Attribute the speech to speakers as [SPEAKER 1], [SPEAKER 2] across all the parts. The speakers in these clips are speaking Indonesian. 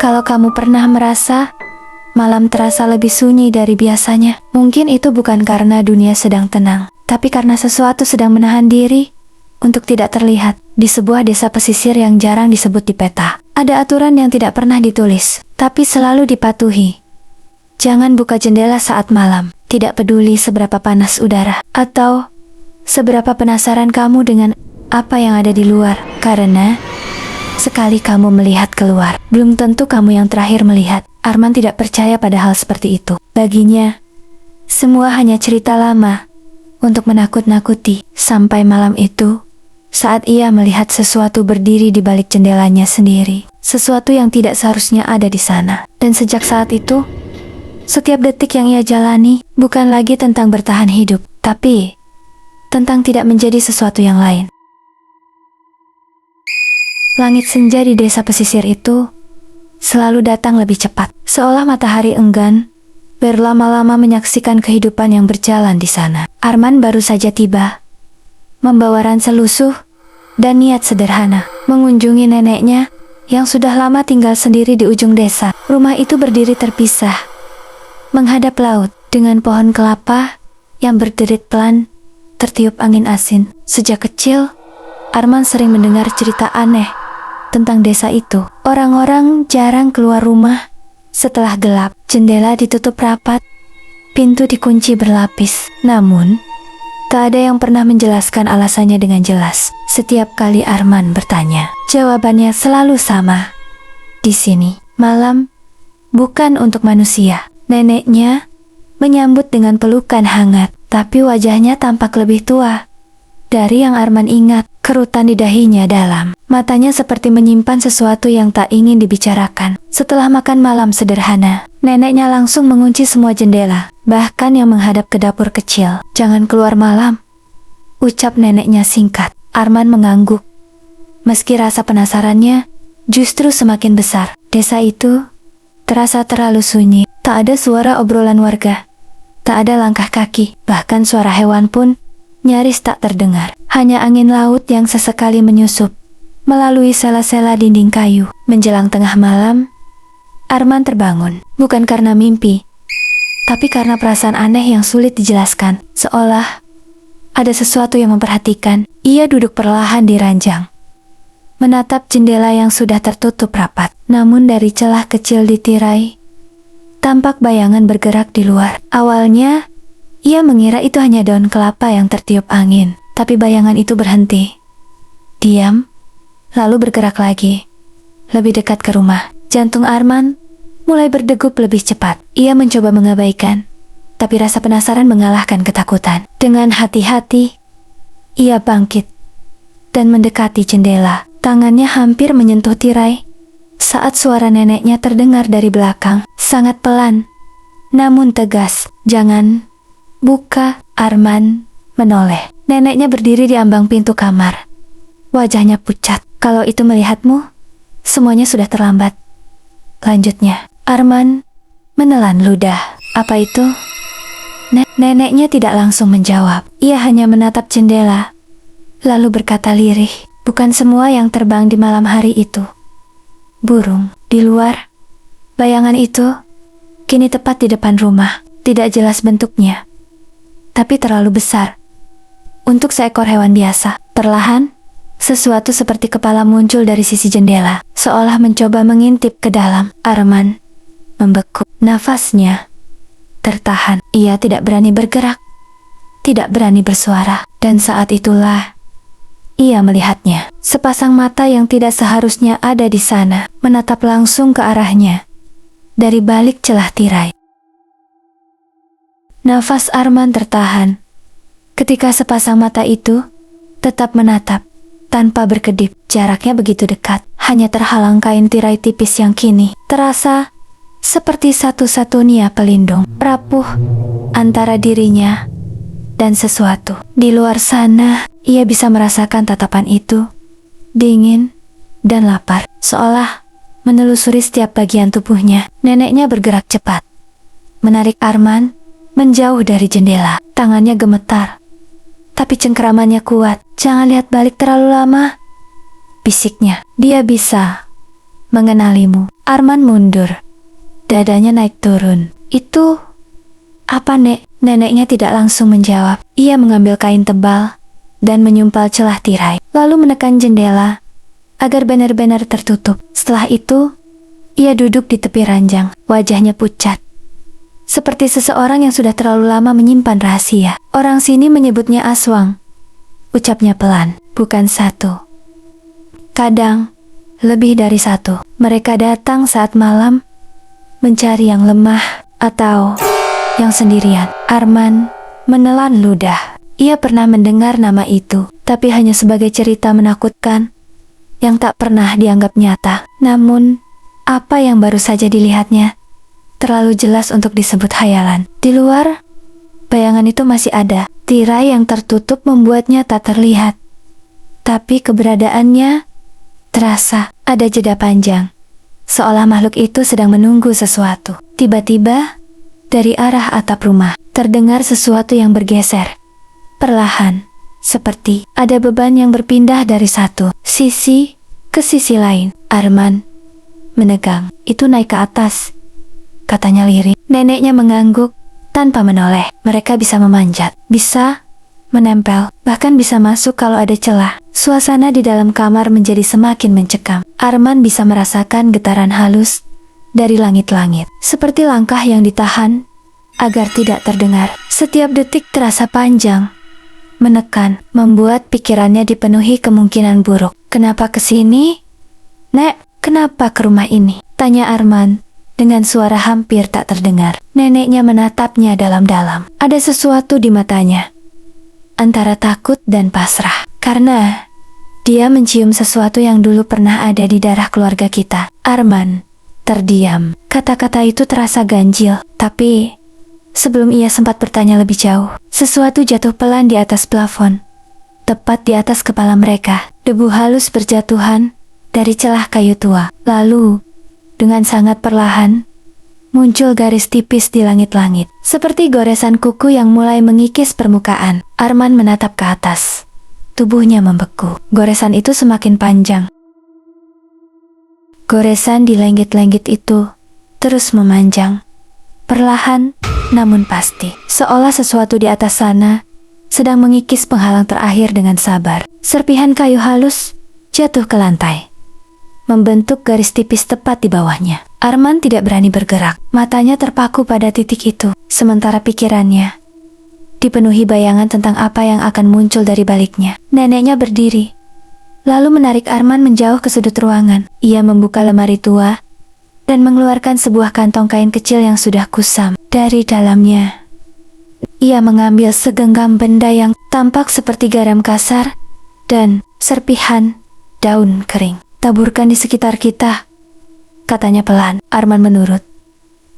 [SPEAKER 1] Kalau kamu pernah merasa malam terasa lebih sunyi dari biasanya, mungkin itu bukan karena dunia sedang tenang, tapi karena sesuatu sedang menahan diri untuk tidak terlihat. Di sebuah desa pesisir yang jarang disebut di peta, ada aturan yang tidak pernah ditulis, tapi selalu dipatuhi. Jangan buka jendela saat malam, tidak peduli seberapa panas udara, atau seberapa penasaran kamu dengan apa yang ada di luar, karena sekali kamu melihat keluar, belum tentu kamu yang terakhir melihat. Arman tidak percaya pada hal seperti itu. Baginya, semua hanya cerita lama untuk menakut-nakuti. Sampai malam itu, saat ia melihat sesuatu berdiri di balik jendelanya sendiri, sesuatu yang tidak seharusnya ada di sana. Dan sejak saat itu, setiap detik yang ia jalani bukan lagi tentang bertahan hidup, tapi tentang tidak menjadi sesuatu yang lain. Langit senja di desa pesisir itu selalu datang lebih cepat, seolah matahari enggan berlama-lama menyaksikan kehidupan yang berjalan di sana. Arman baru saja tiba, membawa ransel lusuh dan niat sederhana, mengunjungi neneknya yang sudah lama tinggal sendiri di ujung desa. Rumah itu berdiri terpisah, menghadap laut, dengan pohon kelapa yang berderit pelan tertiup angin asin. Sejak kecil, Arman sering mendengar cerita aneh tentang desa itu. Orang-orang jarang keluar rumah setelah gelap, jendela ditutup rapat, pintu dikunci berlapis. Namun, tak ada yang pernah menjelaskan alasannya dengan jelas. Setiap kali Arman bertanya, jawabannya selalu sama. Di sini, malam bukan untuk manusia. Neneknya menyambut dengan pelukan hangat, tapi wajahnya tampak lebih tua dari yang Arman ingat. Kerutan di dahinya dalam, matanya seperti menyimpan sesuatu yang tak ingin dibicarakan. Setelah makan malam sederhana, neneknya langsung mengunci semua jendela, bahkan yang menghadap ke dapur kecil. Jangan keluar malam, ucap neneknya singkat. Arman mengangguk, meski rasa penasarannya justru semakin besar. Desa itu terasa terlalu sunyi, tak ada suara obrolan warga, tak ada langkah kaki, bahkan suara hewan pun nyaris tak terdengar. Hanya angin laut yang sesekali menyusup melalui sela-sela dinding kayu. Menjelang tengah malam, Arman terbangun, bukan karena mimpi, tapi karena perasaan aneh yang sulit dijelaskan. Seolah ada sesuatu yang memperhatikan. Ia duduk perlahan di ranjang, menatap jendela yang sudah tertutup rapat. Namun dari celah kecil di tirai, tampak bayangan bergerak di luar. Awalnya, ia mengira itu hanya daun kelapa yang tertiup angin, tapi bayangan itu berhenti, diam, lalu bergerak lagi, lebih dekat ke rumah. Jantung Arman mulai berdegup lebih cepat. Ia mencoba mengabaikan, tapi rasa penasaran mengalahkan ketakutan. Dengan hati-hati, ia bangkit dan mendekati jendela. Tangannya hampir menyentuh tirai saat suara neneknya terdengar dari belakang, sangat pelan, namun tegas. Jangan buka. Arman menoleh. Neneknya berdiri di ambang pintu kamar, wajahnya pucat. Kalau itu melihatmu, semuanya sudah terlambat, lanjutnya. Arman menelan ludah. Apa itu? Neneknya tidak langsung menjawab. Ia hanya menatap jendela, lalu berkata lirih, bukan semua yang terbang di malam hari itu burung. Di luar, bayangan itu kini tepat di depan rumah. Tidak jelas bentuknya, tapi terlalu besar untuk seekor hewan biasa. Perlahan, sesuatu seperti kepala muncul dari sisi jendela, seolah mencoba mengintip ke dalam. Arman membeku, nafasnya tertahan. Ia tidak berani bergerak, tidak berani bersuara. Dan saat itulah ia melihatnya. Sepasang mata yang tidak seharusnya ada di sana, menatap langsung ke arahnya dari balik celah tirai. Nafas Arman tertahan ketika sepasang mata itu tetap menatap tanpa berkedip. Jaraknya begitu dekat, hanya terhalang kain tirai tipis yang kini terasa seperti satu-satunya pelindung rapuh antara dirinya dan sesuatu. Di luar sana, ia bisa merasakan tatapan itu, dingin dan lapar, seolah menelusuri setiap bagian tubuhnya. Neneknya bergerak cepat, menarik Arman menjauh dari jendela. Tangannya gemetar, tapi cengkeramannya kuat. Jangan lihat balik terlalu lama, bisiknya. Dia bisa mengenalimu. Arman mundur. Dadanya naik turun. Itu apa, Nek? Neneknya tidak langsung menjawab. Ia mengambil kain tebal dan menyumpal celah tirai, lalu menekan jendela agar benar-benar tertutup. Setelah itu, ia duduk di tepi ranjang, wajahnya pucat, seperti seseorang yang sudah terlalu lama menyimpan rahasia. Orang sini menyebutnya Aswang. Ucapnya pelan, bukan satu. Kadang, lebih dari satu. Mereka datang saat malam, mencari yang lemah atau yang sendirian. Arman menelan ludah. Ia pernah mendengar nama itu, tapi hanya sebagai cerita menakutkan yang tak pernah dianggap nyata. Namun, apa yang baru saja dilihatnya terlalu jelas untuk disebut khayalan. Di luar, bayangan itu masih ada. Tirai yang tertutup membuatnya tak terlihat, tapi keberadaannya terasa. Ada jeda panjang, seolah makhluk itu sedang menunggu sesuatu. Tiba-tiba, dari arah atap rumah, terdengar sesuatu yang bergeser. Perlahan, seperti ada beban yang berpindah dari satu sisi ke sisi lain. Arman menegang. Itu naik ke atas, katanya lirih. Neneknya mengangguk tanpa menoleh. Mereka bisa memanjat, bisa menempel, bahkan bisa masuk kalau ada celah. Suasana di dalam kamar menjadi semakin mencekam. Arman bisa merasakan getaran halus dari langit-langit, seperti langkah yang ditahan agar tidak terdengar. Setiap detik terasa panjang, menekan, membuat pikirannya dipenuhi kemungkinan buruk. Kenapa ke sini? Nek, kenapa ke rumah ini? Tanya Arman dengan suara hampir tak terdengar. Neneknya menatapnya dalam-dalam. Ada sesuatu di matanya, antara takut dan pasrah, karena dia mencium sesuatu yang dulu pernah ada di darah keluarga kita. Arman terdiam. Kata-kata itu terasa ganjil, tapi sebelum ia sempat bertanya lebih jauh, sesuatu jatuh pelan di atas plafon, tepat di atas kepala mereka. Debu halus berjatuhan dari celah kayu tua. Lalu, dengan sangat perlahan, muncul garis tipis di langit-langit, seperti goresan kuku yang mulai mengikis permukaan. Arman menatap ke atas. Tubuhnya membeku. Goresan itu semakin panjang. Goresan di lenggit-lenggit itu terus memanjang. Perlahan, namun pasti. Seolah sesuatu di atas sana sedang mengikis penghalang terakhir dengan sabar. Serpihan kayu halus jatuh ke lantai, membentuk garis tipis tepat di bawahnya. Arman tidak berani bergerak. Matanya terpaku pada titik itu, sementara pikirannya dipenuhi bayangan tentang apa yang akan muncul dari baliknya. Neneknya berdiri, lalu menarik Arman menjauh ke sudut ruangan. Ia membuka lemari tua dan mengeluarkan sebuah kantong kain kecil yang sudah kusam. Dari dalamnya, ia mengambil segenggam benda yang tampak seperti garam kasar dan serpihan daun kering. Taburkan di sekitar kita, katanya pelan. Arman menurut,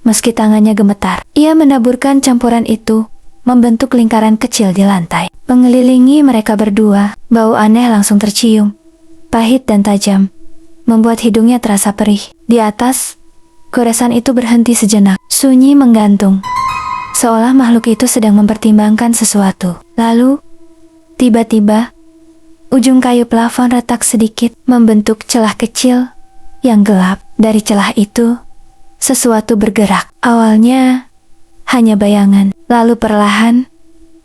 [SPEAKER 1] meski tangannya gemetar. Ia menaburkan campuran itu, membentuk lingkaran kecil di lantai. Mengelilingi mereka berdua, bau aneh langsung tercium, pahit dan tajam, membuat hidungnya terasa perih. Di atas, goresan itu berhenti sejenak, sunyi menggantung, seolah makhluk itu sedang mempertimbangkan sesuatu. Lalu, tiba-tiba, ujung kayu plafon retak sedikit, membentuk celah kecil yang gelap. Dari celah itu, sesuatu bergerak. Awalnya hanya bayangan, lalu perlahan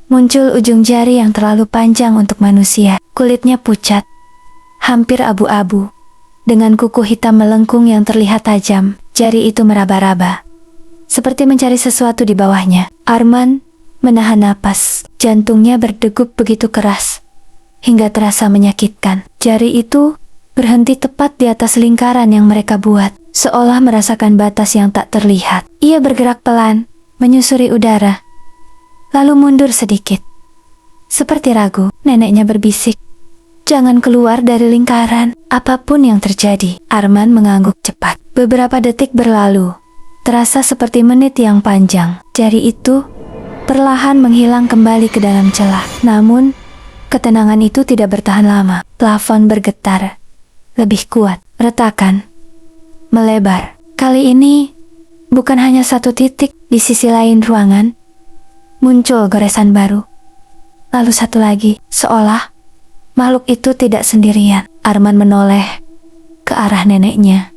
[SPEAKER 1] muncul ujung jari yang terlalu panjang untuk manusia. Kulitnya pucat, hampir abu-abu, dengan kuku hitam melengkung yang terlihat tajam. Jari itu meraba-raba, seperti mencari sesuatu di bawahnya. Arman menahan napas, jantungnya berdegup begitu keras, hingga terasa menyakitkan. Jari itu berhenti tepat di atas lingkaran yang mereka buat, seolah merasakan batas yang tak terlihat. Ia bergerak pelan, menyusuri udara, lalu mundur sedikit, seperti ragu. Neneknya berbisik, "Jangan keluar dari lingkaran, apapun yang terjadi." Arman mengangguk cepat. Beberapa detik berlalu, terasa seperti menit yang panjang. Jari itu perlahan menghilang kembali ke dalam celah. Namun, ketenangan itu tidak bertahan lama. Plafon bergetar lebih kuat, retakan melebar. Kali ini, bukan hanya satu titik. Di sisi lain ruangan, muncul goresan baru. Lalu satu lagi, seolah makhluk itu tidak sendirian. Arman menoleh ke arah neneknya.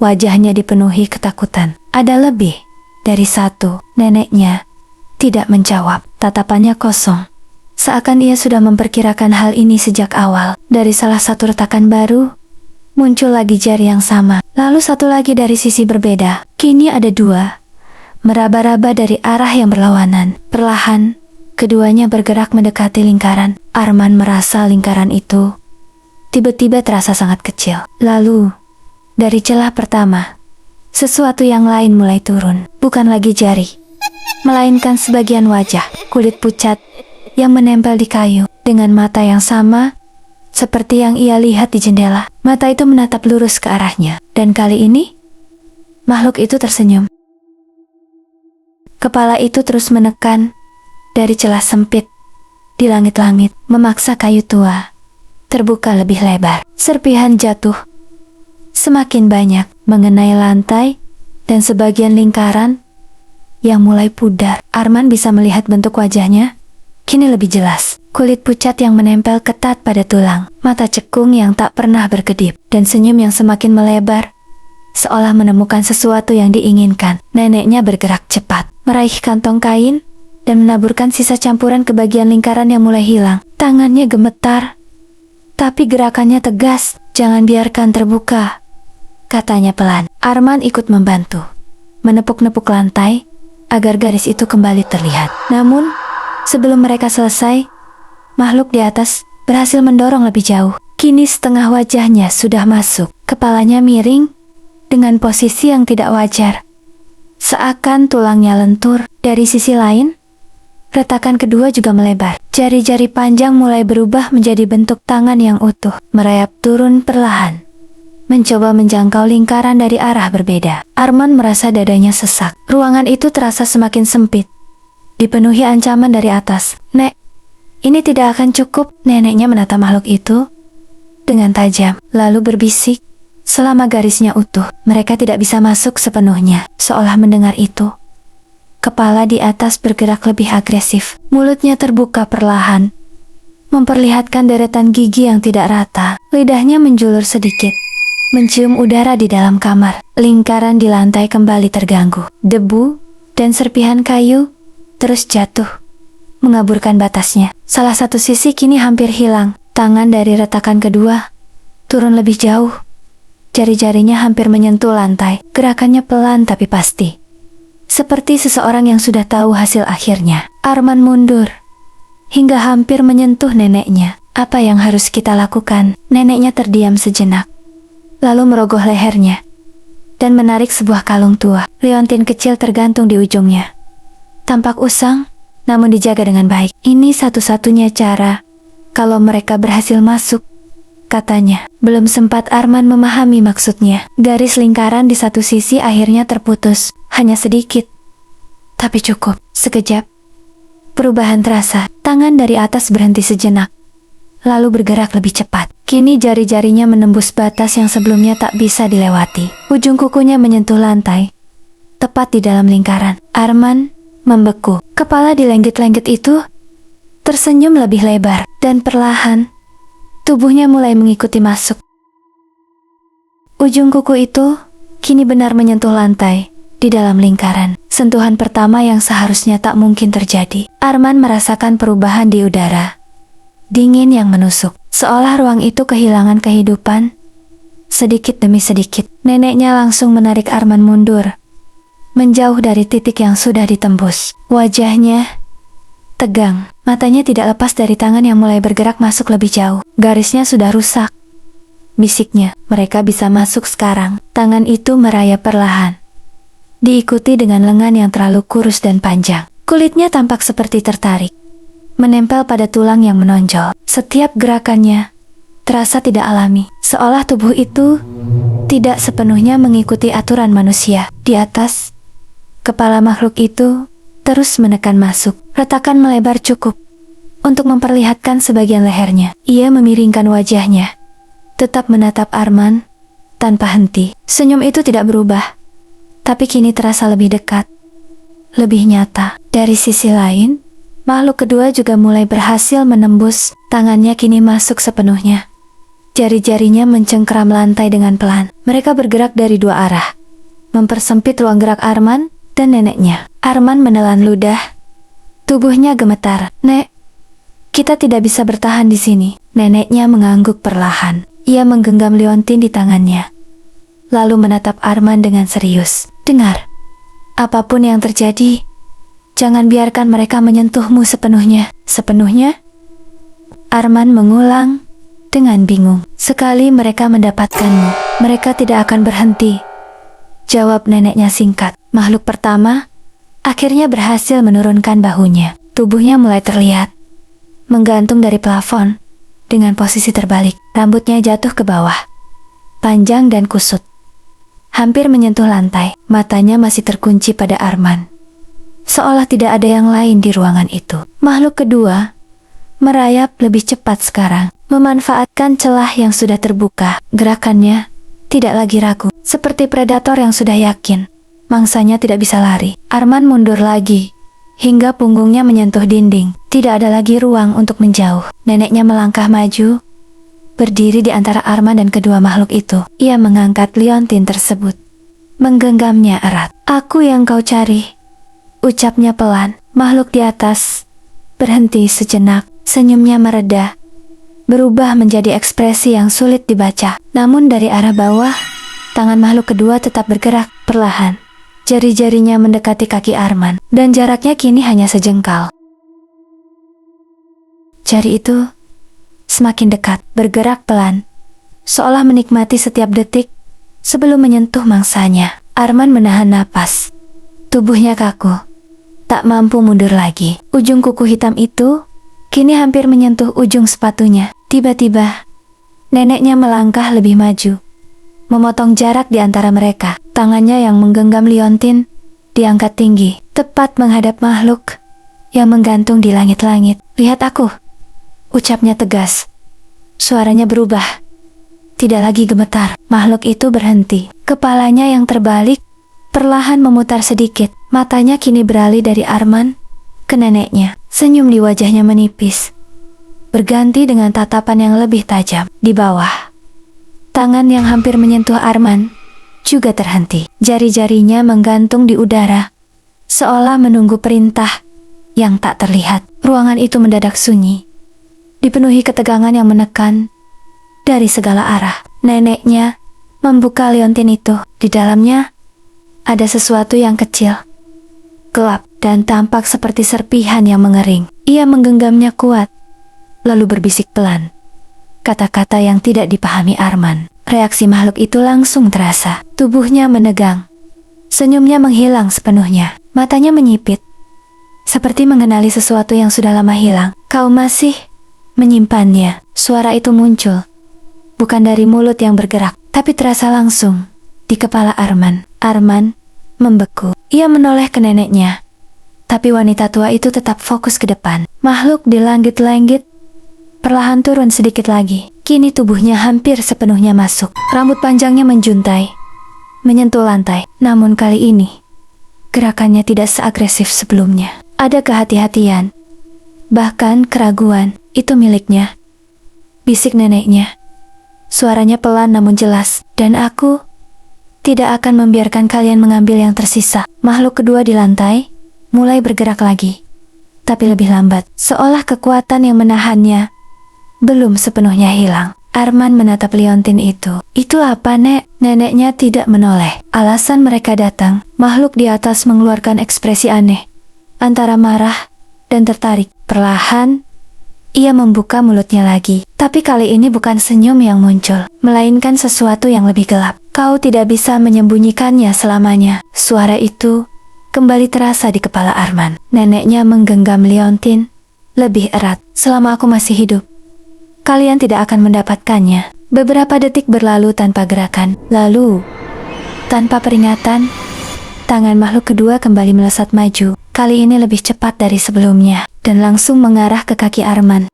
[SPEAKER 1] wajahnya dipenuhi ketakutan. Ada lebih dari satu. Neneknya tidak menjawab, tatapannya kosong. Seakan ia sudah memperkirakan hal ini sejak awal. Dari salah satu retakan baru, muncul lagi jari yang sama. Lalu satu lagi dari sisi berbeda. Kini ada dua, meraba-raba dari arah yang berlawanan. Perlahan, keduanya bergerak mendekati lingkaran. Arman merasa lingkaran itu tiba-tiba terasa sangat kecil. Lalu, dari celah pertama, sesuatu yang lain mulai turun. Bukan lagi jari, melainkan sebagian wajah, kulit pucat yang menempel di kayu. Dengan mata yang sama, seperti yang ia lihat di jendela. Mata itu menatap lurus ke arahnya. Dan kali ini, makhluk itu tersenyum. Kepala itu terus menekan dari celah sempit di langit-langit, memaksa kayu tua terbuka lebih lebar. Serpihan jatuh semakin banyak, mengenai lantai dan sebagian lingkaran yang mulai pudar. Arman bisa melihat bentuk wajahnya kini lebih jelas. Kulit pucat yang menempel ketat pada tulang, mata cekung yang tak pernah berkedip, dan senyum yang semakin melebar, seolah menemukan sesuatu yang diinginkan. Neneknya bergerak cepat, meraih kantong kain, dan menaburkan sisa campuran ke bagian lingkaran yang mulai hilang. Tangannya gemetar, tapi gerakannya tegas. "Jangan biarkan terbuka," katanya pelan. Arman ikut membantu, menepuk-nepuk lantai, agar garis itu kembali terlihat. Namun, sebelum mereka selesai, makhluk di atas berhasil mendorong lebih jauh. Kini setengah wajahnya sudah masuk. Kepalanya miring dengan posisi yang tidak wajar, seakan tulangnya lentur. Dari sisi lain, retakan kedua juga melebar. Jari-jari panjang mulai berubah menjadi bentuk tangan yang utuh, merayap turun perlahan, mencoba menjangkau lingkaran dari arah berbeda. Arman merasa dadanya sesak. Ruangan itu terasa semakin sempit, dipenuhi ancaman dari atas. "Nek, ini tidak akan cukup." Neneknya menatap makhluk itu dengan tajam, lalu berbisik, "Selama garisnya utuh, mereka tidak bisa masuk sepenuhnya." Seolah mendengar itu, kepala di atas bergerak lebih agresif. Mulutnya terbuka perlahan, memperlihatkan deretan gigi yang tidak rata. Lidahnya menjulur sedikit, mencium udara di dalam kamar. Lingkaran di lantai kembali terganggu. Debu dan serpihan kayu terus jatuh, mengaburkan batasnya. Salah satu sisi kini hampir hilang. Tangan dari retakan kedua turun lebih jauh. Jari-jarinya hampir menyentuh lantai. Gerakannya pelan tapi pasti, seperti seseorang yang sudah tahu hasil akhirnya. Arman mundur hingga hampir menyentuh neneknya. "Apa yang harus kita lakukan?" Neneknya terdiam sejenak, lalu merogoh lehernya dan menarik sebuah kalung tua. Liontin kecil tergantung di ujungnya. Tampak usang, namun dijaga dengan baik. "Ini satu-satunya cara kalau mereka berhasil masuk," katanya. Belum sempat Arman memahami maksudnya, garis lingkaran di satu sisi akhirnya terputus. Hanya sedikit, tapi cukup. Sekejap, perubahan terasa. Tangan dari atas berhenti sejenak, lalu bergerak lebih cepat. Kini jari-jarinya menembus batas yang sebelumnya tak bisa dilewati. Ujung kukunya menyentuh lantai, tepat di dalam lingkaran. Arman membeku. Kepala di lenggit-lenggit itu tersenyum lebih lebar, dan perlahan tubuhnya mulai mengikuti masuk. Ujung kuku itu kini benar menyentuh lantai di dalam lingkaran. Sentuhan pertama yang seharusnya tak mungkin terjadi. Arman merasakan perubahan di udara, dingin yang menusuk, seolah ruang itu kehilangan kehidupan. Sedikit demi sedikit, neneknya langsung menarik Arman mundur, menjauh dari titik yang sudah ditembus. Wajahnya tegang, matanya tidak lepas dari tangan yang mulai bergerak masuk lebih jauh. "Garisnya sudah rusak," bisiknya. "Mereka bisa masuk sekarang." Tangan itu merayap perlahan, diikuti dengan lengan yang terlalu kurus dan panjang. Kulitnya tampak seperti tertarik, menempel pada tulang yang menonjol. Setiap gerakannya terasa tidak alami, seolah tubuh itu tidak sepenuhnya mengikuti aturan manusia. Di atas, kepala makhluk itu terus menekan masuk. Retakan melebar cukup untuk memperlihatkan sebagian lehernya. Ia memiringkan wajahnya, tetap menatap Arman tanpa henti. Senyum itu tidak berubah, tapi kini terasa lebih dekat, lebih nyata. Dari sisi lain, makhluk kedua juga mulai berhasil menembus. Tangannya kini masuk sepenuhnya, Jari-jarinya mencengkeram lantai dengan pelan. Mereka bergerak dari dua arah, mempersempit ruang gerak Arman dan neneknya. Arman menelan ludah. Tubuhnya gemetar. "Nek, kita tidak bisa bertahan di sini." Neneknya mengangguk perlahan. Ia menggenggam liontin di tangannya, lalu menatap Arman dengan serius. "Dengar, apapun yang terjadi, jangan biarkan mereka menyentuhmu sepenuhnya." "Sepenuhnya?" Arman mengulang dengan bingung. "Sekali mereka mendapatkanmu, mereka tidak akan berhenti," jawab neneknya singkat. Makhluk pertama akhirnya berhasil menurunkan bahunya. Tubuhnya mulai terlihat menggantung dari plafon dengan posisi terbalik. Rambutnya jatuh ke bawah, panjang dan kusut, hampir menyentuh lantai. Matanya masih terkunci pada Arman, seolah tidak ada yang lain di ruangan itu. Makhluk kedua merayap lebih cepat sekarang, memanfaatkan celah yang sudah terbuka. Gerakannya tidak lagi ragu, seperti predator yang sudah yakin mangsanya tidak bisa lari. Arman mundur lagi, hingga punggungnya menyentuh dinding. Tidak ada lagi ruang untuk menjauh. Neneknya melangkah maju, berdiri di antara Arman dan kedua makhluk itu. Ia mengangkat liontin tersebut, menggenggamnya erat. "Aku yang kau cari," ucapnya pelan. Makhluk di atas berhenti sejenak. Senyumnya mereda, berubah menjadi ekspresi yang sulit dibaca. Namun dari arah bawah, tangan makhluk kedua tetap bergerak perlahan. Jari-jarinya mendekati kaki Arman, dan jaraknya kini hanya sejengkal. Jari itu semakin dekat, bergerak pelan, seolah menikmati setiap detik sebelum menyentuh mangsanya. Arman menahan napas, tubuhnya kaku, tak mampu mundur lagi. Ujung kuku hitam itu kini hampir menyentuh ujung sepatunya. Tiba-tiba, neneknya melangkah lebih maju, memotong jarak di antara mereka. Tangannya yang menggenggam liontin diangkat tinggi, tepat menghadap makhluk yang menggantung di langit-langit. "Lihat aku," ucapnya tegas. Suaranya berubah, tidak lagi gemetar. Makhluk itu berhenti. Kepalanya yang terbalik perlahan memutar sedikit. Matanya kini beralih dari Arman ke neneknya. Senyum di wajahnya menipis, berganti dengan tatapan yang lebih tajam. Di bawah, tangan yang hampir menyentuh Arman juga terhenti. Jari-jarinya menggantung di udara, seolah menunggu perintah yang tak terlihat. Ruangan itu mendadak sunyi, dipenuhi ketegangan yang menekan dari segala arah. Neneknya membuka liontin itu. Di dalamnya ada sesuatu yang kecil, gelap, dan tampak seperti serpihan yang mengering. Ia menggenggamnya kuat, lalu berbisik pelan kata-kata yang tidak dipahami Arman. Reaksi makhluk itu langsung terasa. Tubuhnya menegang, senyumnya menghilang sepenuhnya. Matanya menyipit, seperti mengenali sesuatu yang sudah lama hilang. "Kau masih menyimpannya?" Suara itu muncul, bukan dari mulut yang bergerak, tapi terasa langsung di kepala Arman. Arman membeku. Ia menoleh ke neneknya, tapi wanita tua itu tetap fokus ke depan. Makhluk di langit-langit perlahan turun sedikit lagi. Kini tubuhnya hampir sepenuhnya masuk. Rambut panjangnya menjuntai, menyentuh lantai. Namun kali ini, gerakannya tidak seagresif sebelumnya. Ada kehati-hatian, bahkan keraguan. "Itu miliknya," bisik neneknya. Suaranya pelan namun jelas. "Dan aku tidak akan membiarkan kalian mengambil yang tersisa." Makhluk kedua di lantai mulai bergerak lagi, tapi lebih lambat, seolah kekuatan yang menahannya belum sepenuhnya hilang. Arman menatap liontin itu. "Itu apa, Nek?" Neneknya tidak menoleh. Alasan mereka datang. Makhluk di atas mengeluarkan ekspresi aneh, antara marah dan tertarik. Perlahan, ia membuka mulutnya lagi. Tapi kali ini bukan senyum yang muncul, melainkan sesuatu yang lebih gelap. "Kau tidak bisa menyembunyikannya selamanya." Suara itu kembali terasa di kepala Arman. Neneknya menggenggam liontin lebih erat. "Selama aku masih hidup, kalian tidak akan mendapatkannya." Beberapa detik berlalu tanpa gerakan. Lalu, tanpa peringatan, tangan makhluk kedua kembali melesat maju. Kali ini lebih cepat dari sebelumnya, dan langsung mengarah ke kaki Arman.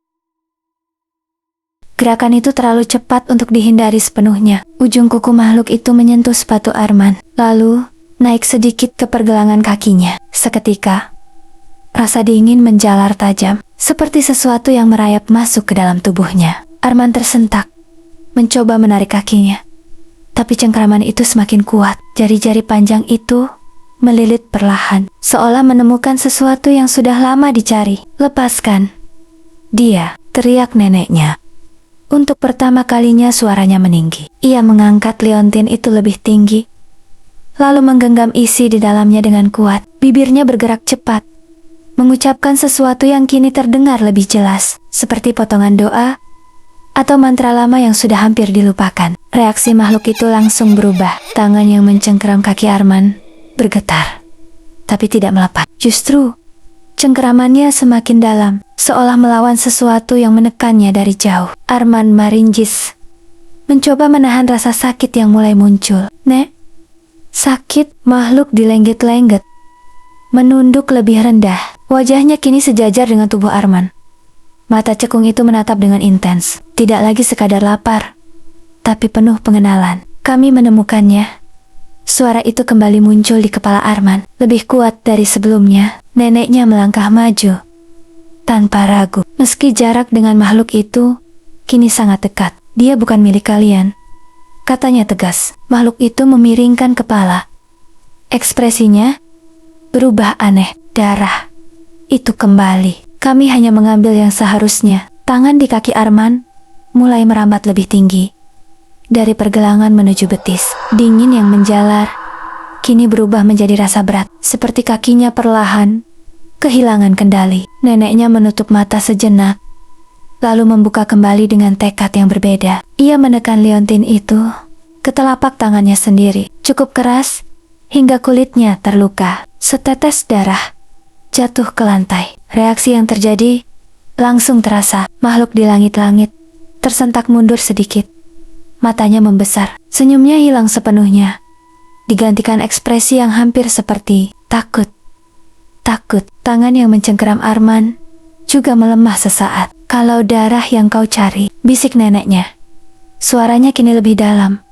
[SPEAKER 1] Gerakan itu terlalu cepat untuk dihindari sepenuhnya. Ujung kuku makhluk itu menyentuh sepatu Arman, lalu naik sedikit ke pergelangan kakinya. Seketika, rasa dingin menjalar tajam, seperti sesuatu yang merayap masuk ke dalam tubuhnya. Arman tersentak, mencoba menarik kakinya. Tapi cengkraman itu semakin kuat. Jari-jari panjang itu melilit perlahan, seolah menemukan sesuatu yang sudah lama dicari. "Lepaskan dia!" teriak neneknya. Untuk pertama kalinya suaranya meninggi. Ia mengangkat liontin itu lebih tinggi, lalu menggenggam isi di dalamnya dengan kuat. Bibirnya bergerak cepat, mengucapkan sesuatu yang kini terdengar lebih jelas, seperti potongan doa atau mantra lama yang sudah hampir dilupakan. Reaksi makhluk itu langsung berubah. Tangan yang mencengkeram kaki Arman bergetar, tapi tidak melepas. Justru, cengkeramannya semakin dalam, seolah melawan sesuatu yang menekannya dari jauh. Arman meringis, mencoba menahan rasa sakit yang mulai muncul. "Nek, sakit." Makhluk dilengget-lengget, menunduk lebih rendah. Wajahnya kini sejajar dengan tubuh Arman. Mata cekung itu menatap dengan intens. Tidak lagi sekadar lapar, tapi penuh pengenalan. "Kami menemukannya." Suara itu kembali muncul di kepala Arman, lebih kuat dari sebelumnya. Neneknya melangkah maju tanpa ragu. "Meski jarak dengan makhluk itu kini sangat dekat, dia bukan milik kalian," katanya tegas. Makhluk itu memiringkan kepala. Ekspresinya berubah aneh. "Darah itu kembali. Kami hanya mengambil yang seharusnya." Tangan di kaki Arman mulai merambat lebih tinggi, dari pergelangan menuju betis. Dingin yang menjalar kini berubah menjadi rasa berat, seperti kakinya perlahan kehilangan kendali. Neneknya menutup mata sejenak, lalu membuka kembali dengan tekad yang berbeda. Ia menekan liontin itu ke telapak tangannya sendiri, cukup keras hingga kulitnya terluka. Setetes darah jatuh ke lantai. Reaksi yang terjadi langsung terasa. Makhluk di langit-langit tersentak mundur sedikit. Matanya membesar, senyumnya hilang sepenuhnya, digantikan ekspresi yang hampir seperti takut. Tangan yang mencengkeram Arman juga melemah sesaat. "Kalau darah yang kau cari," bisik neneknya. Suaranya kini lebih dalam.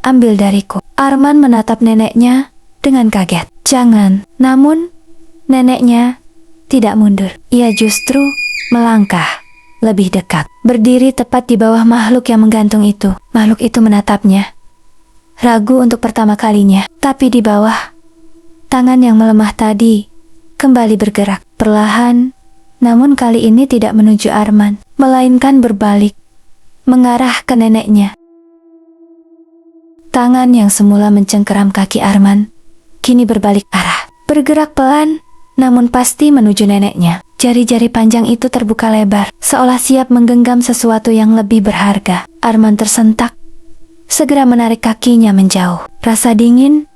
[SPEAKER 1] "Ambil dariku." Arman menatap neneknya dengan kaget. "Jangan." Namun neneknya tidak mundur. Ia justru melangkah lebih dekat, berdiri tepat di bawah makhluk yang menggantung itu. Makhluk itu menatapnya, ragu untuk pertama kalinya. Tapi di bawah, tangan yang melemah tadi kembali bergerak, perlahan, namun kali ini tidak menuju Arman, melainkan berbalik, mengarah ke neneknya. Tangan yang semula mencengkeram kaki Arman kini berbalik arah, bergerak pelan, namun pasti menuju neneknya. Jari-jari panjang itu terbuka lebar, seolah siap menggenggam sesuatu yang lebih berharga. Arman tersentak, segera menarik kakinya menjauh. Rasa dingin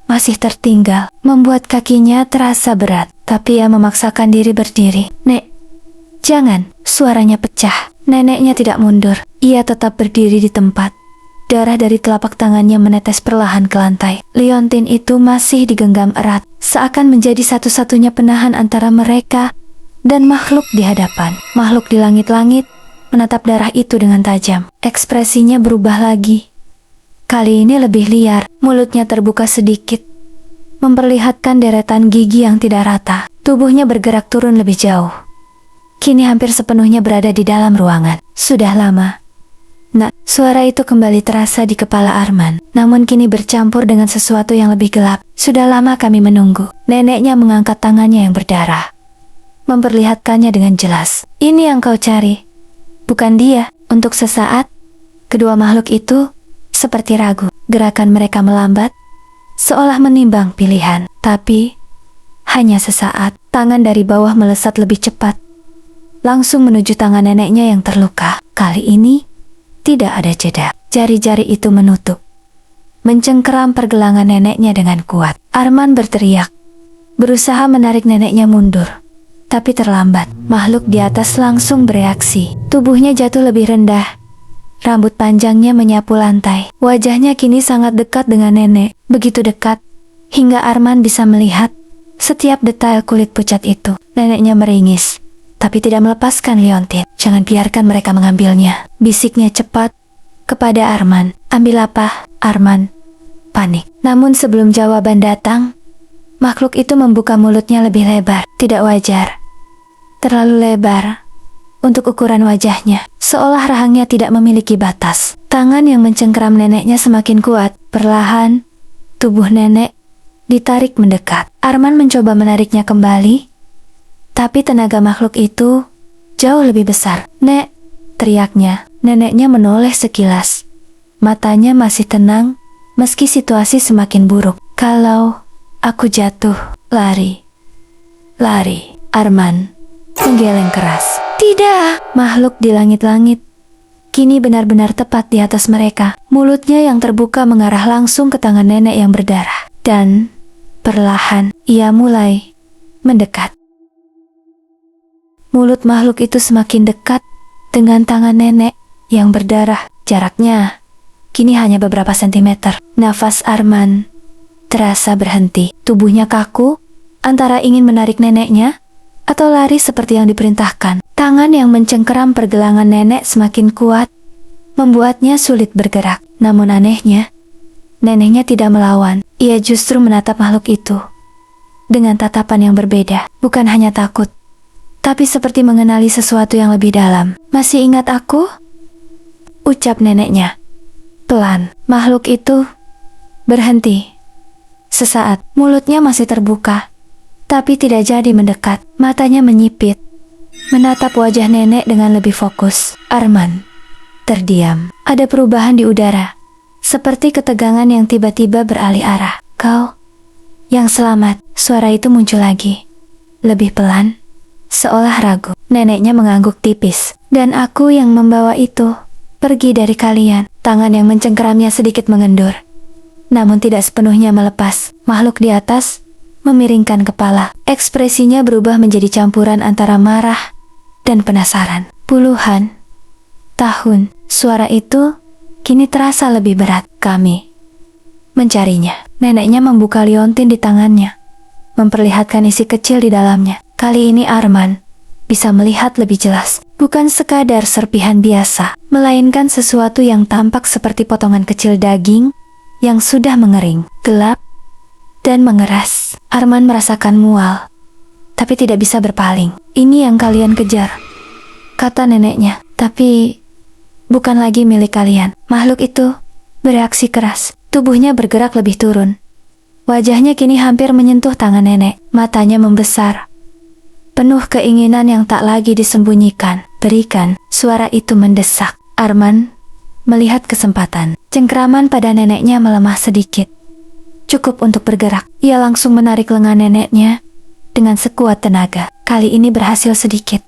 [SPEAKER 1] masih tertinggal, membuat kakinya terasa berat. Tapi ia memaksakan diri berdiri. "Nek, jangan!" Suaranya pecah. Neneknya tidak mundur. Ia tetap berdiri di tempat. Darah dari telapak tangannya menetes perlahan ke lantai. Liontin itu masih digenggam erat, seakan menjadi satu-satunya penahan antara mereka dan makhluk di hadapan. Makhluk di langit-langit menatap darah itu dengan tajam. Ekspresinya berubah lagi. Kali ini lebih liar, mulutnya terbuka sedikit, memperlihatkan deretan gigi yang tidak rata. Tubuhnya bergerak turun lebih jauh, kini hampir sepenuhnya berada di dalam ruangan. "Sudah lama." "Nak." Suara itu kembali terasa di kepala Arman, namun kini bercampur dengan sesuatu yang lebih gelap. "Sudah lama kami menunggu." Neneknya mengangkat tangannya yang berdarah, memperlihatkannya dengan jelas. "Ini yang kau cari, bukan dia." Untuk sesaat, kedua makhluk itu seperti ragu. Gerakan mereka melambat, seolah menimbang pilihan. Tapi hanya sesaat, tangan dari bawah melesat lebih cepat, langsung menuju tangan neneknya yang terluka. Kali ini tidak ada jeda. Jari-jari itu menutup, mencengkeram pergelangan neneknya dengan kuat. Arman berteriak, berusaha menarik neneknya mundur, tapi terlambat. Makhluk di atas langsung bereaksi. Tubuhnya jatuh lebih rendah. Rambut panjangnya menyapu lantai. Wajahnya kini sangat dekat dengan nenek, begitu dekat hingga Arman bisa melihat setiap detail kulit pucat itu. Neneknya meringis, tapi tidak melepaskan liontin. "Jangan biarkan mereka mengambilnya," bisiknya cepat kepada Arman. "Ambil apa?" Arman panik. Namun sebelum jawaban datang, makhluk itu membuka mulutnya lebih lebar. Tidak wajar, terlalu lebar, untuk ukuran wajahnya, seolah rahangnya tidak memiliki batas. Tangan yang mencengkeram neneknya semakin kuat. Perlahan, tubuh nenek ditarik mendekat. Arman mencoba menariknya kembali, tapi tenaga makhluk itu jauh lebih besar. "Nek!" teriaknya. Neneknya menoleh sekilas. Matanya masih tenang, meski situasi semakin buruk. "Kalau aku jatuh, lari." "Lari." Arman menggeleng keras. "Tidak!" Makhluk di langit-langit kini benar-benar tepat di atas mereka. Mulutnya yang terbuka mengarah langsung ke tangan nenek yang berdarah. Dan perlahan ia mulai mendekat. Mulut makhluk itu semakin dekat dengan tangan nenek yang berdarah. Jaraknya kini hanya beberapa sentimeter. Nafas Arman terasa berhenti. Tubuhnya kaku, antara ingin menarik neneknya atau lari seperti yang diperintahkan. Tangan yang mencengkeram pergelangan nenek semakin kuat, membuatnya sulit bergerak. Namun anehnya, neneknya tidak melawan. Ia justru menatap makhluk itu dengan tatapan yang berbeda. Bukan hanya takut, tapi seperti mengenali sesuatu yang lebih dalam. "Masih ingat aku?" ucap neneknya. Pelan, makhluk itu berhenti. Sesaat, mulutnya masih terbuka, tapi tidak jadi mendekat. Matanya menyipit, menatap wajah nenek dengan lebih fokus. Arman terdiam. Ada perubahan di udara, seperti ketegangan yang tiba-tiba beralih arah. "Kau yang selamat." Suara itu muncul lagi, lebih pelan, seolah ragu. Neneknya mengangguk tipis. "Dan aku yang membawa itu pergi dari kalian." Tangan yang mencengkeramnya sedikit mengendur, namun tidak sepenuhnya melepas. Makhluk di atas memiringkan kepala. Ekspresinya berubah menjadi campuran antara marah dan penasaran. "Puluhan tahun." Suara itu kini terasa lebih berat. "Kami mencarinya." Neneknya membuka liontin di tangannya, memperlihatkan isi kecil di dalamnya. Kali ini Arman bisa melihat lebih jelas. Bukan sekadar serpihan biasa, melainkan sesuatu yang tampak seperti potongan kecil daging yang sudah mengering, gelap, dan mengeras. Arman merasakan mual, tapi tidak bisa berpaling. "Ini yang kalian kejar," kata neneknya. "Tapi bukan lagi milik kalian." Makhluk itu bereaksi keras. Tubuhnya bergerak lebih turun. Wajahnya kini hampir menyentuh tangan nenek. Matanya membesar, penuh keinginan yang tak lagi disembunyikan. "Berikan." Suara itu mendesak. Arman melihat kesempatan. Cengkeraman pada neneknya melemah sedikit, cukup untuk bergerak. Ia langsung menarik lengan neneknya dengan sekuat tenaga. Kali ini berhasil sedikit,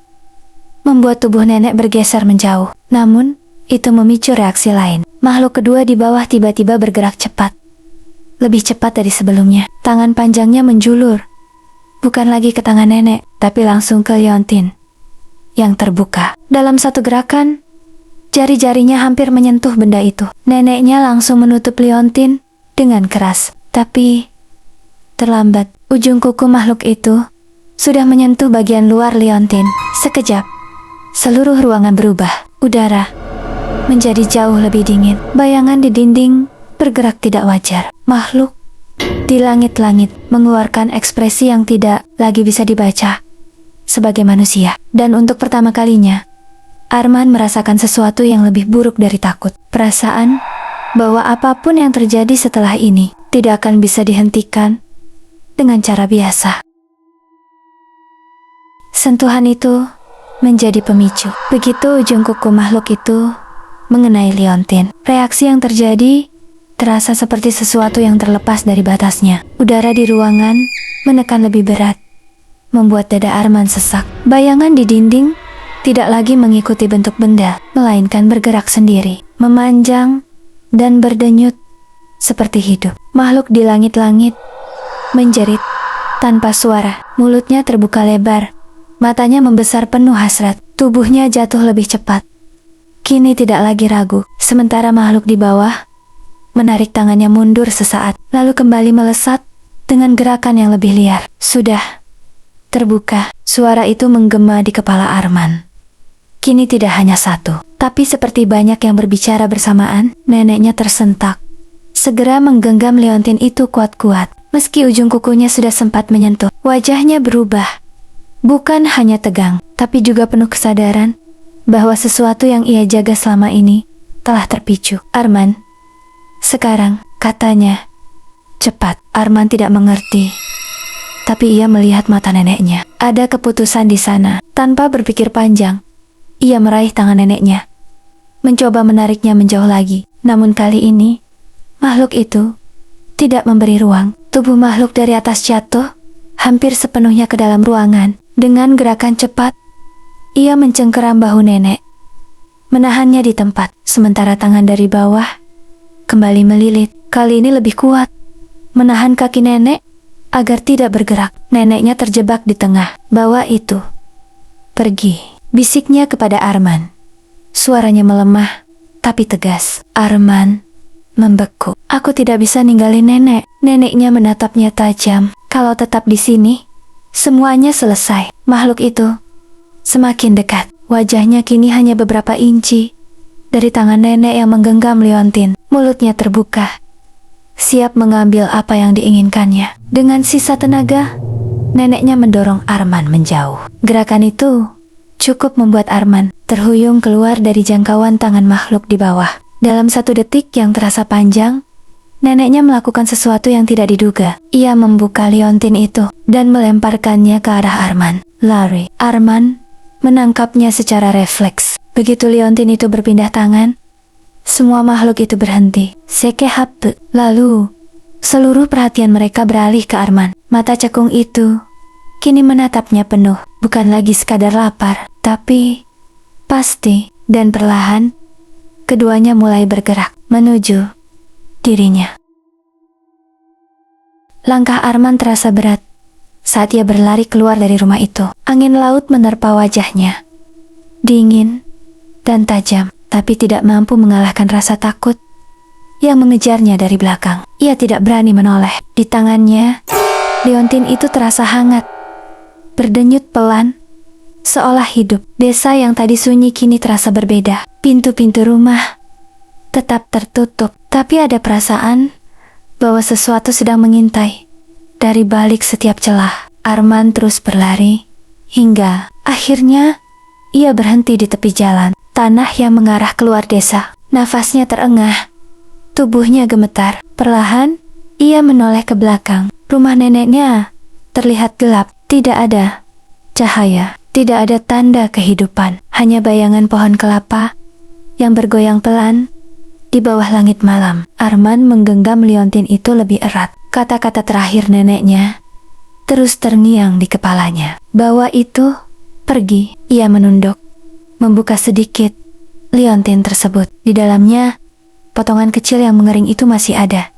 [SPEAKER 1] membuat tubuh nenek bergeser menjauh. Namun, itu memicu reaksi lain. Makhluk kedua di bawah tiba-tiba bergerak cepat, lebih cepat dari sebelumnya. Tangan panjangnya menjulur, bukan lagi ke tangan nenek, tapi langsung ke liontin yang terbuka. Dalam satu gerakan, jari-jarinya hampir menyentuh benda itu. Neneknya langsung menutup liontin dengan keras, tapi terlambat. Ujung kuku makhluk itu sudah menyentuh bagian luar liontin. Sekejap, seluruh ruangan berubah. Udara menjadi jauh lebih dingin. Bayangan di dinding bergerak tidak wajar. Makhluk di langit-langit mengeluarkan ekspresi yang tidak lagi bisa dibaca sebagai manusia. Dan untuk pertama kalinya, Arman merasakan sesuatu yang lebih buruk dari takut. Perasaan bahwa apapun yang terjadi setelah ini tidak akan bisa dihentikan dengan cara biasa. Sentuhan itu menjadi pemicu. Begitu ujung kuku makhluk itu mengenai liontin, reaksi yang terjadi terasa seperti sesuatu yang terlepas dari batasnya. Udara di ruangan menekan lebih berat, membuat dada Arman sesak. Bayangan di dinding tidak lagi mengikuti bentuk benda, melainkan bergerak sendiri, memanjang dan berdenyut seperti hidup. Makhluk di langit-langit menjerit tanpa suara. Mulutnya terbuka lebar, matanya membesar penuh hasrat. Tubuhnya jatuh lebih cepat, kini tidak lagi ragu. Sementara makhluk di bawah menarik tangannya mundur sesaat, lalu kembali melesat dengan gerakan yang lebih liar. "Sudah terbuka." Suara itu menggema di kepala Arman. Kini tidak hanya satu, tapi seperti banyak yang berbicara bersamaan. Neneknya tersentak, segera menggenggam liontin itu kuat-kuat. Meski ujung kukunya sudah sempat menyentuh, wajahnya berubah. Bukan hanya tegang, tapi juga penuh kesadaran bahwa sesuatu yang ia jaga selama ini telah terpicu. Arman, sekarang, katanya. Cepat, Arman tidak mengerti. Tapi ia melihat mata neneknya. Ada keputusan di sana. Tanpa berpikir panjang, ia meraih tangan neneknya, mencoba menariknya menjauh lagi. Namun kali ini, makhluk itu tidak memberi ruang. Tubuh makhluk dari atas jatuh, hampir sepenuhnya ke dalam ruangan. Dengan gerakan cepat, ia mencengkeram bahu nenek, menahannya di tempat. Sementara tangan dari bawah kembali melilit, kali ini lebih kuat, menahan kaki nenek agar tidak bergerak. Neneknya terjebak di tengah. Bawa itu pergi, bisiknya kepada Arman. Suaranya melemah, tapi tegas. Arman membeku. Aku tidak bisa ninggalin nenek. Neneknya menatapnya tajam. Kalau tetap di sini, semuanya selesai. Makhluk itu semakin dekat. Wajahnya kini hanya beberapa inci dari tangan nenek yang menggenggam liontin. Mulutnya terbuka, siap mengambil apa yang diinginkannya. Dengan sisa tenaga, neneknya mendorong Arman menjauh. Gerakan itu cukup membuat Arman terhuyung keluar dari jangkauan tangan makhluk di bawah. Dalam 1 detik yang terasa panjang, neneknya melakukan sesuatu yang tidak diduga. Ia membuka liontin itu dan melemparkannya ke arah Arman. Lari. Arman menangkapnya secara refleks. Begitu liontin itu berpindah tangan, semua makhluk itu berhenti. Sekehap. Lalu, seluruh perhatian mereka beralih ke Arman. Mata cekung itu kini menatapnya penuh. Bukan lagi sekadar lapar, tapi pasti. Dan perlahan, keduanya mulai bergerak menuju dirinya. Langkah Arman terasa berat saat ia berlari keluar dari rumah itu. Angin laut menerpa wajahnya, dingin dan tajam, tapi tidak mampu mengalahkan rasa takut yang mengejarnya dari belakang. Ia tidak berani menoleh. Di tangannya, liontin itu terasa hangat, berdenyut pelan, seolah hidup. Desa yang tadi sunyi kini terasa berbeda. Pintu-pintu rumah tetap tertutup, tapi ada perasaan bahwa sesuatu sedang mengintai dari balik setiap celah. Arman terus berlari, hingga akhirnya ia berhenti di tepi jalan. Tanah yang mengarah keluar desa. Nafasnya terengah, tubuhnya gemetar. Perlahan, ia menoleh ke belakang. Rumah neneknya terlihat gelap. Tidak ada cahaya, tidak ada tanda kehidupan. Hanya bayangan pohon kelapa yang bergoyang pelan di bawah langit malam. Arman menggenggam liontin itu lebih erat. Kata-kata terakhir neneknya terus terngiang di kepalanya. Bawa itu pergi. Ia menunduk, membuka sedikit liontin tersebut. Di dalamnya, potongan kecil yang mengering itu masih ada.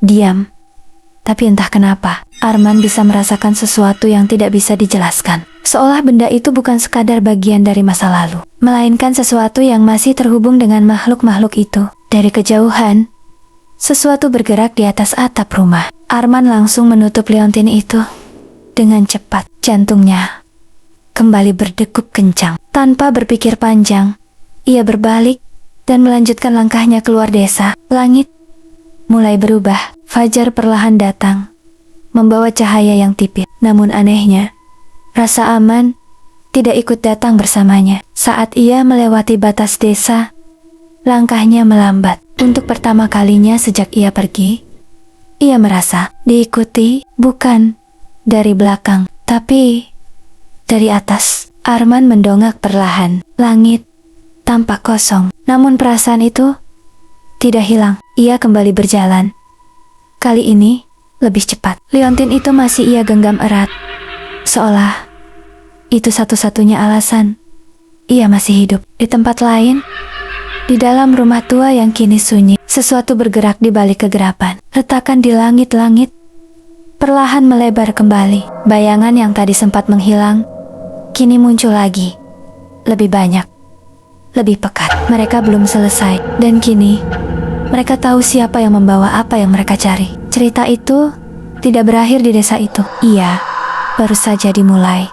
[SPEAKER 1] Diam. Tapi entah kenapa, Arman bisa merasakan sesuatu yang tidak bisa dijelaskan. Seolah benda itu bukan sekadar bagian dari masa lalu, melainkan sesuatu yang masih terhubung dengan makhluk-makhluk itu. Dari kejauhan, sesuatu bergerak di atas atap rumah. Arman langsung menutup liontin itu dengan cepat. Jantungnya kembali berdegup kencang. Tanpa berpikir panjang, ia berbalik dan melanjutkan langkahnya keluar desa. Langit mulai berubah. Fajar perlahan datang, membawa cahaya yang tipis. Namun anehnya, rasa aman tidak ikut datang bersamanya. Saat ia melewati batas desa, langkahnya melambat. Untuk pertama kalinya sejak ia pergi, ia merasa diikuti bukan dari belakang, tapi dari atas. Arman mendongak perlahan. Langit tampak kosong, namun perasaan itu tidak hilang. Ia kembali berjalan. Kali ini lebih cepat. Liontin itu masih ia genggam erat, seolah itu satu-satunya alasan ia masih hidup. Di tempat lain, di dalam rumah tua yang kini sunyi, sesuatu bergerak di balik kegelapan. Retakan di langit-langit perlahan melebar kembali. Bayangan yang tadi sempat menghilang kini muncul lagi, lebih banyak, lebih pekat. Mereka belum selesai, dan kini mereka tahu siapa yang membawa apa yang mereka cari. Cerita itu tidak berakhir di desa itu. Ia baru saja dimulai.